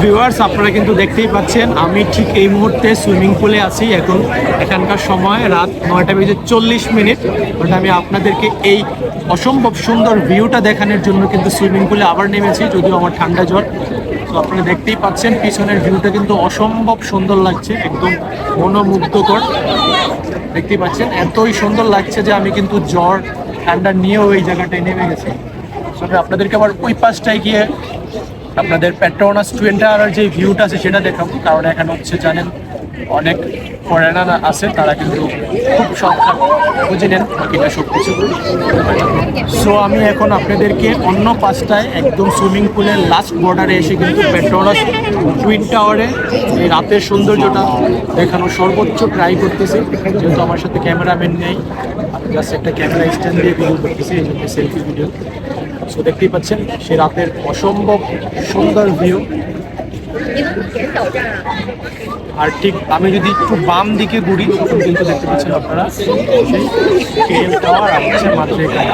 Viewers, আপনারা কিন্তু দেখতেই পাচ্ছেন আমি ঠিক এই মুহূর্তে সুইমিং পুলে আছি। এখন এখানকার সময় রাত 9:40। বাট আমি আপনাদেরকে এই অসম্ভব সুন্দর ভিউটা দেখানোর জন্য কিন্তু সুইমিং পুলে আবার নেমেছি, যদিও আমার ঠান্ডা জ্বর। তো আপনারা দেখতেই পাচ্ছেন পিছনের ভিউটা কিন্তু অসম্ভব সুন্দর লাগছে, একদম মনোমুগ্ধকর। দেখতেই পাচ্ছেন এতই সুন্দর লাগছে যে আমি কিন্তু জ্বর ঠান্ডা নিয়েও এই জায়গাটায় নেমে গেছি। আপনাদেরকে আবার ওই পাশটায় গিয়ে আপনাদের পেট্রোনাস টুইন টাওয়ারের যে ভিউটা আছে সেটা দেখাবো, কারণ এখানে হচ্ছে জানেন অনেক ফরেনার আছে, তারা কিন্তু খুব সংখ্যা বুঝে নেন বাকিটা সব কিছু। সো আমি এখন আপনাদেরকে অন্য পাশটায় একদম সুইমিং পুলের লাস্ট বর্ডারে এসে কিন্তু পেট্রোনাস টুইন টাওয়ারে এই রাতের সৌন্দর্যটা দেখানোর সর্বোচ্চ ট্রাই করতেছি, যেহেতু আমার সাথে ক্যামেরাম্যান নেই। আমি জাস্ট একটা ক্যামেরা স্ট্যান্ড দিয়ে ভিডিও করতেছি, এই জন্য সেলফি ভিডিও। সো দেখতেই পাচ্ছেন সে রাতের অসম্ভব সুন্দর ভিউ। আর ঠিক আমি যদি একটু বাম দিকে ঘুরি তখন কিন্তু দেখতে পাচ্ছেন আপনারা সেই কেএল টাওয়ার আর হচ্ছে মাত্র এখানে।